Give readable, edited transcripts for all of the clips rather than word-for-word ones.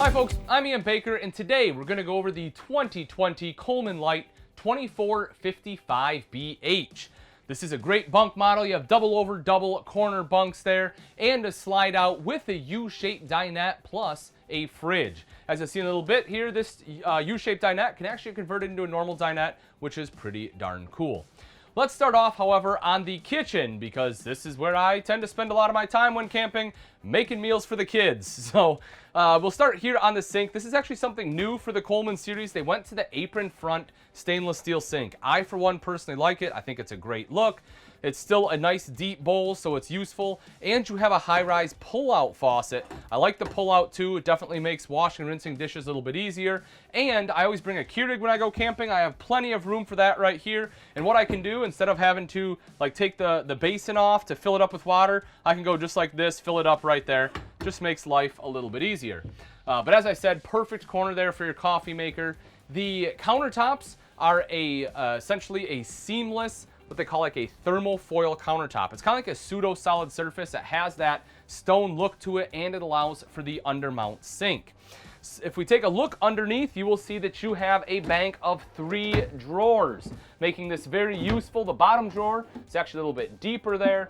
Hi folks, I'm Ian Baker, and today we're going to go over the 2020 Coleman Light 2455BH. This is a great bunk model. You have double over double corner bunks there and a slide out with a U-shaped dinette plus a fridge. As you'll see in a little bit here, this U-shaped dinette can actually convert it into a normal dinette, which is pretty darn cool. Let's start off, however, on the kitchen, because this is where I tend to spend a lot of my time when camping, making meals for the kids. So we'll start here on the sink. This is actually something new for the Coleman series. They went to the apron front stainless steel sink. I, for one, personally like it. I think it's a great look. It's still a nice deep bowl, so it's useful. And you have a high-rise pull-out faucet. I like the pull-out too. It definitely makes washing and rinsing dishes a little bit easier. And I always bring a Keurig when I go camping. I have plenty of room for that right here. And what I can do, instead of having to like take the basin off to fill it up with water, I can go just like this, fill it up right there. Just makes life a little bit easier. But as I said, perfect corner there for your coffee maker. The countertops are essentially a seamless, what they call like a thermal foil countertop. It's kind of like a pseudo solid surface that has that stone look to it, and it allows for the undermount sink. If we take a look underneath, you will see that you have a bank of 3 drawers, making this very useful. The bottom drawer is actually a little bit deeper there.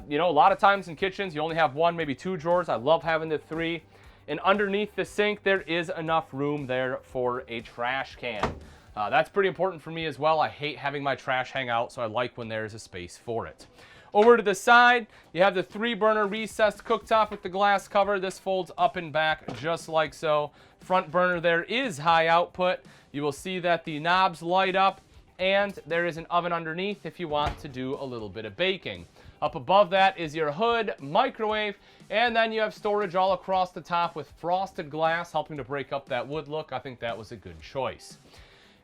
You know, a lot of times in kitchens, you only have 1, maybe 2 drawers. I love having the 3. And underneath the sink, there is enough room there for a trash can. That's pretty important for me as well. I hate having my trash hang out, so I like when there's a space for it. Over to the side, you have the 3-burner recessed cooktop with the glass cover. This folds up and back just like so. Front burner there is high output. You will see that the knobs light up, and there is an oven underneath if you want to do a little bit of baking. Up above that is your hood, microwave, and then you have storage all across the top with frosted glass helping to break up that wood look. I think that was a good choice.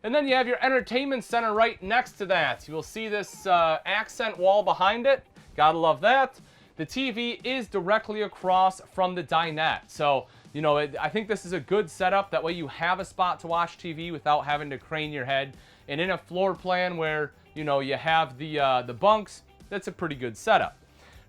And then you have your entertainment center right next to that. You will see this accent wall behind it. Gotta love that. The TV is directly across from the dinette. So, you know, I think this is a good setup. That way you have a spot to watch TV without having to crane your head. And in a floor plan where, you know, you have the bunks, that's a pretty good setup.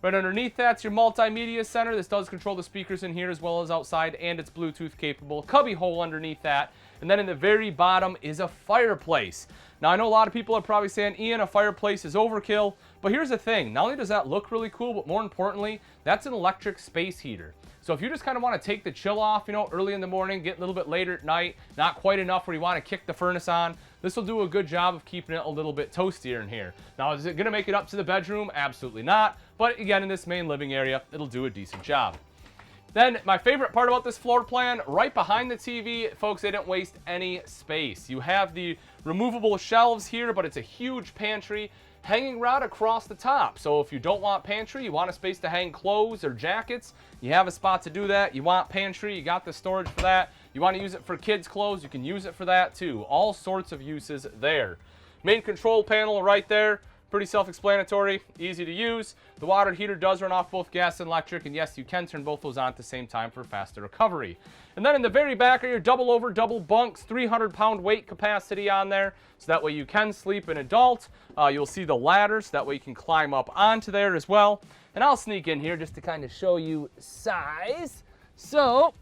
Right underneath that's your multimedia center. This does control the speakers in here as well as outside, and it's Bluetooth capable. Cubby hole underneath that. And then in the very bottom is a fireplace. Now, I know a lot of people are probably saying, Ian, a fireplace is overkill. But here's the thing. Not only does that look really cool, but more importantly, that's an electric space heater. So if you just kind of want to take the chill off, you know, early in the morning, get a little bit later at night, not quite enough where you want to kick the furnace on, this will do a good job of keeping it a little bit toastier in here. Now, is it going to make it up to the bedroom? Absolutely not. But again, in this main living area, it'll do a decent job. Then my favorite part about this floor plan, right behind the TV, folks, they didn't waste any space. You have the removable shelves here, but it's a huge pantry hanging right across the top. So if you don't want pantry, you want a space to hang clothes or jackets, you have a spot to do that. You want pantry, you got the storage for that. You want to use it for kids' clothes, you can use it for that too. All sorts of uses there. Main control panel right there. Pretty self-explanatory, easy to use. The water heater does run off both gas and electric, and yes, you can turn both those on at the same time for faster recovery. And then in the very back are your double over double bunks, 300-pound weight capacity on there, so that way you can sleep an adult. You'll see the ladders, so that way you can climb up onto there as well. And I'll sneak in here just to kind of show you size. So,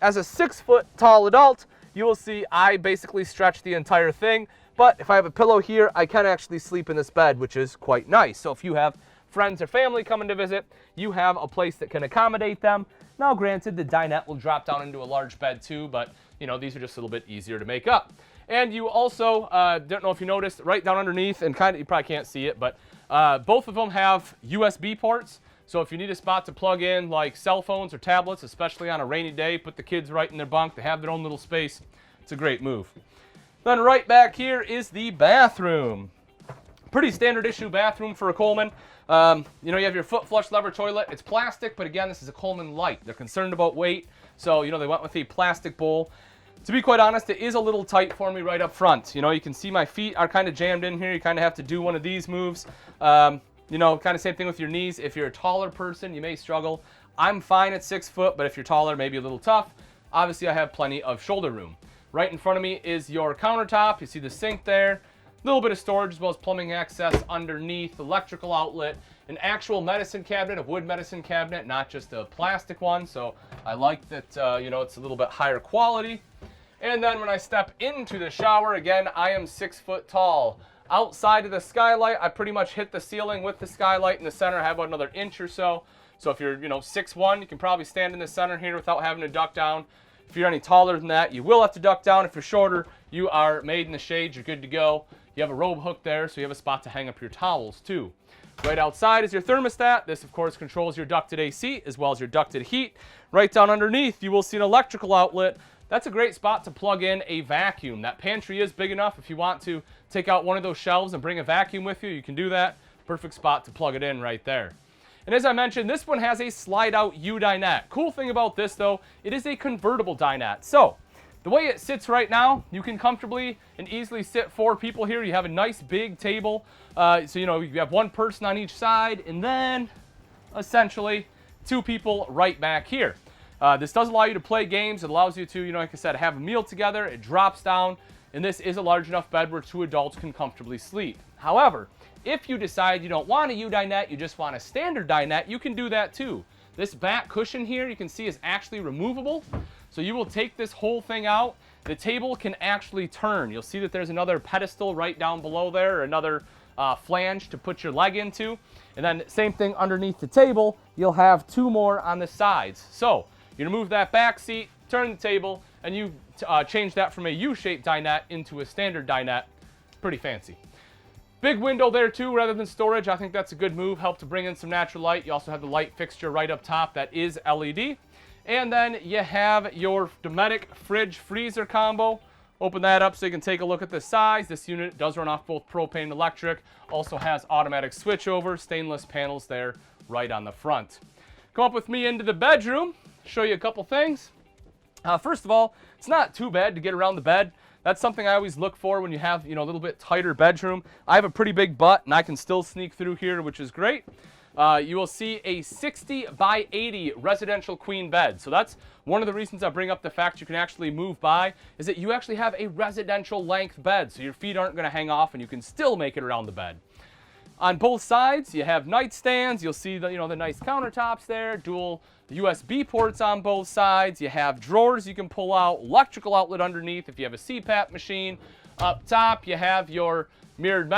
as a 6-foot tall adult, you will see I basically stretch the entire thing. But if I have a pillow here, I can actually sleep in this bed, which is quite nice. So if you have friends or family coming to visit, you have a place that can accommodate them. Now, granted, the dinette will drop down into a large bed too, but you know, these are just a little bit easier to make up. And you also, don't know if you noticed, right down underneath, and kind of, you probably can't see it, but both of them have USB ports. So if you need a spot to plug in like cell phones or tablets, especially on a rainy day, put the kids right in their bunk, they have their own little space. It's a great move. Then right back here is the bathroom. Pretty standard issue bathroom for a Coleman. You know, you have your foot flush lever toilet. It's plastic, but again, this is a Coleman Light. They're concerned about weight, so you know, they went with a plastic bowl. To be quite honest, it is a little tight for me right up front. You know, you can see my feet are kind of jammed in here. You kind of have to do one of these moves. You know, kind of same thing with your knees. If you're a taller person, you may struggle. I'm fine at 6 foot, but if you're taller, maybe a little tough. Obviously, I have plenty of shoulder room. Right in front of me is your countertop. You see the sink there. little bit of storage as well as plumbing access underneath, electrical outlet, an actual medicine cabinet, a wood medicine cabinet, not just a plastic one. So I like that, you know, it's a little bit higher quality. And then when I step into the shower, again, I am 6 foot tall. Outside of the skylight, I pretty much hit the ceiling with the skylight in the center. I have about another inch or so. So if you're, you know, 6'1", you can probably stand in the center here without having to duck down. If you're any taller than that, you will have to duck down. If you're shorter, you are made in the shade. You're good to go. You have a robe hook there, so you have a spot to hang up your towels too. Right outside is your thermostat. This, of course, controls your ducted AC as well as your ducted heat. Right down underneath, you will see an electrical outlet. That's a great spot to plug in a vacuum. That pantry is big enough. If you want to take out one of those shelves and bring a vacuum with you, you can do that. Perfect spot to plug it in right there. And as I mentioned, this one has a slide-out U-dinette. Cool thing about this, though, it is a convertible dinette. So the way it sits right now, you can comfortably and easily sit 4 people here. You have a nice big table. So, you know, you have 1 person on each side, and then essentially 2 people right back here. This does allow you to play games. It allows you to, you know, like I said, have a meal together. It drops down, and this is a large enough bed where 2 adults can comfortably sleep. However, if you decide you don't want a U-dinette, you just want a standard dinette, you can do that too. This back cushion here, you can see, is actually removable. So you will take this whole thing out. The table can actually turn. You'll see that there's another pedestal right down below there, or another flange to put your leg into. And then same thing underneath the table, you'll have 2 more on the sides. So you remove that back seat, turn the table, and you change that from a U-shaped dinette into a standard dinette. Pretty fancy. Big window there too, rather than storage. I think that's a good move. Help to bring in some natural light. You also have the light fixture right up top that is LED. And then you have your Dometic fridge freezer combo. Open that up so you can take a look at the size. This unit does run off both propane and electric. Also has automatic switchover, stainless panels there right on the front. Come up with me into the bedroom. Show you a couple things. First of all, it's not too bad to get around the bed. That's something I always look for when you have, you know, a little bit tighter bedroom. I have a pretty big butt, and I can still sneak through here, which is great. You will see a 60 by 80 residential queen bed. So that's one of the reasons I bring up the fact you can actually move by, is that you actually have a residential length bed. So your feet aren't going to hang off, and you can still make it around the bed. On both sides, you have nightstands. You'll see the, you know, the nice countertops there, dual USB ports on both sides. You have drawers you can pull out, electrical outlet underneath if you have a CPAP machine. Up top, you have your mirrored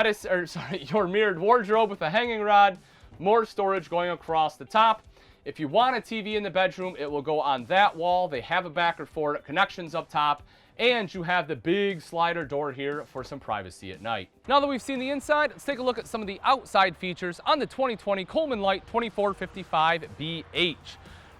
your mirrored wardrobe with a hanging rod, more storage going across the top. If you want a TV in the bedroom, it will go on that wall. They have a backer for it, connections up top, and you have the big slider door here for some privacy at night. Now that we've seen the inside, let's take a look at some of the outside features on the 2020 Coleman Light 2455BH.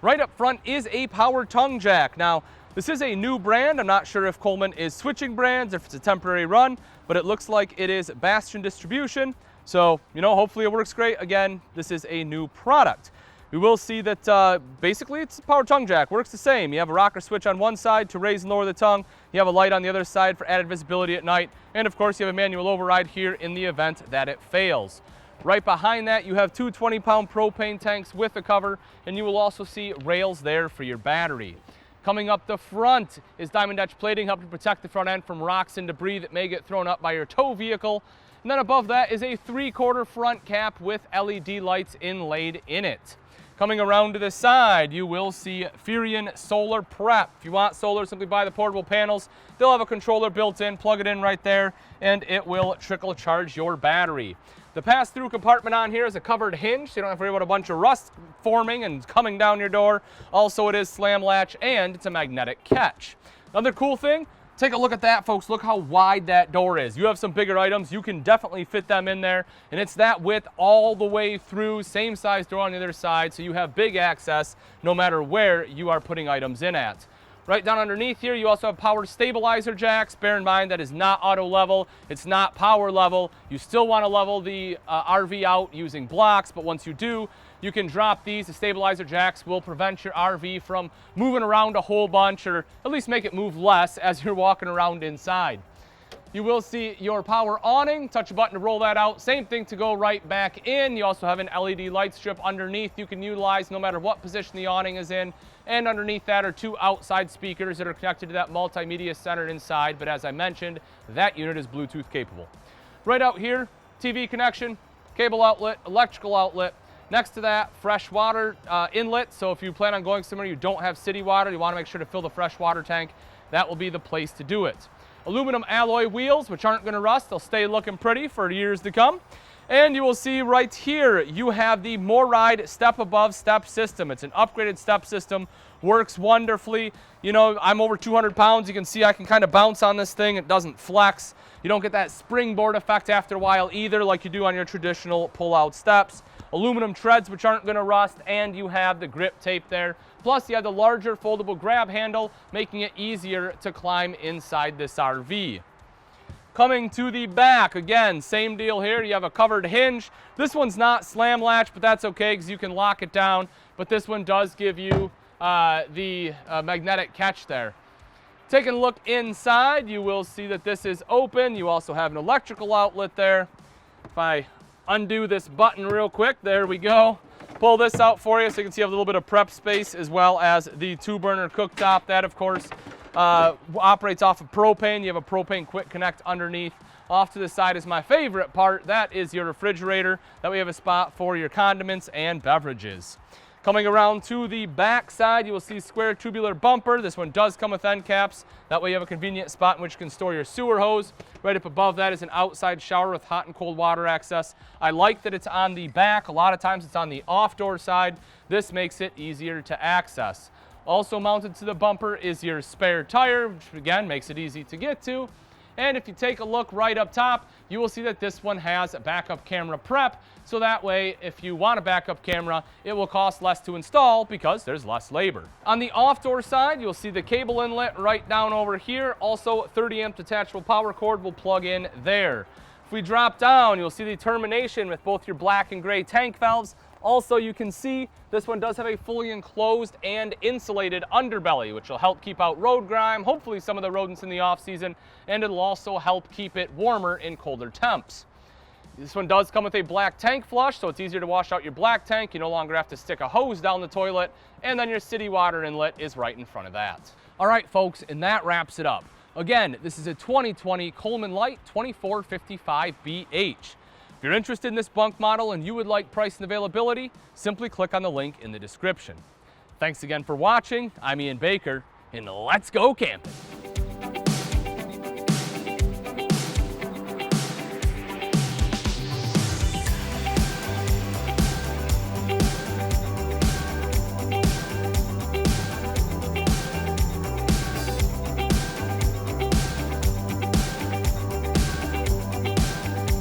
Right up front is a power tongue jack. Now, this is a new brand. I'm not sure if Coleman is switching brands, if it's a temporary run, but it looks like it is Bastion distribution. So, you know, hopefully it works great. Again, this is a new product. We will see that basically it's a power tongue jack. Works the same. You have a rocker switch on one side to raise and lower the tongue. You have a light on the other side for added visibility at night. And of course, you have a manual override here in the event that it fails. Right behind that, you have 2 20-pound propane tanks with a cover, and you will also see rails there for your battery. Coming up the front is diamond edge plating, helping to protect the front end from rocks and debris that may get thrown up by your tow vehicle. And then above that is a 3/4 front cap with LED lights inlaid in it. Coming around to the side, you will see Furion Solar Prep. If you want solar, simply buy the portable panels. They'll have a controller built in, plug it in right there, and it will trickle charge your battery. The pass-through compartment on here is a covered hinge, so you don't have to worry about a bunch of rust forming and coming down your door. Also, it is slam latch, and it's a magnetic catch. Another cool thing, take a look at that, folks. Look how wide that door is. You have some bigger items, you can definitely fit them in there, and it's that width all the way through, same size door on the other side, so you have big access no matter where you are putting items in at. Right down underneath here, you also have power stabilizer jacks. Bear in mind that is not auto level, it's not power level. You still want to level the RV out using blocks, but once you do, you can drop these. The stabilizer jacks will prevent your RV from moving around a whole bunch, or at least make it move less as you're walking around inside. You will see your power awning. Touch a button to roll that out. Same thing to go right back in. You also have an LED light strip underneath you can utilize no matter what position the awning is in. And underneath that are 2 outside speakers that are connected to that multimedia center inside. But as I mentioned, that unit is Bluetooth capable. Right out here, TV connection, cable outlet, electrical outlet. Next to that, fresh water inlet. So if you plan on going somewhere you don't have city water, you want to make sure to fill the fresh water tank, that will be the place to do it. Aluminum alloy wheels, which aren't going to rust. They'll stay looking pretty for years to come. And you will see right here, you have the MORryde step above step system. It's an upgraded step system, works wonderfully. You know, I'm over 200 pounds. You can see I can kind of bounce on this thing. It doesn't flex. You don't get that springboard effect after a while either, like you do on your traditional pull-out steps. Aluminum treads, which aren't going to rust, and you have the grip tape there. Plus, you have the larger foldable grab handle, making it easier to climb inside this RV. Coming to the back, again, same deal here. You have a covered hinge. This one's not slam latch, but that's okay because you can lock it down. But this one does give you the magnetic catch there. Taking a look inside, you will see that this is open. You also have an electrical outlet there. If I undo this button real quick, there we go. Pull this out for you so you can see you have a little bit of prep space, as well as the 2-burner cooktop. That, of course, operates off of propane. You have a propane quick connect underneath. Off to the side is my favorite part. That is your refrigerator. That way you have a spot for your condiments and beverages. Coming around to the back side, you will see square tubular bumper. This one does come with end caps. That way you have a convenient spot in which you can store your sewer hose. Right up above that is an outside shower with hot and cold water access. I like that it's on the back. A lot of times it's on the off-door side. This makes it easier to access. Also mounted to the bumper is your spare tire, which again makes it easy to get to. And if you take a look right up top, you will see that this one has a backup camera prep. So that way, if you want a backup camera, it will cost less to install because there's less labor. On the off-door side, you'll see the cable inlet right down over here. Also, 30-amp detachable power cord will plug in there. If we drop down, you'll see the termination with both your black and gray tank valves. Also, you can see this one does have a fully enclosed and insulated underbelly, which will help keep out road grime, hopefully some of the rodents in the off season, and it'll also help keep it warmer in colder temps. This one does come with a black tank flush, so it's easier to wash out your black tank. You no longer have to stick a hose down the toilet, and then your city water inlet is right in front of that. All right, folks, and that wraps it up. Again, this is a 2020 Coleman Light 2455BH. If you're interested in this bunk model and you would like price and availability, simply click on the link in the description. Thanks again for watching. I'm Ian Baker, and let's go camping.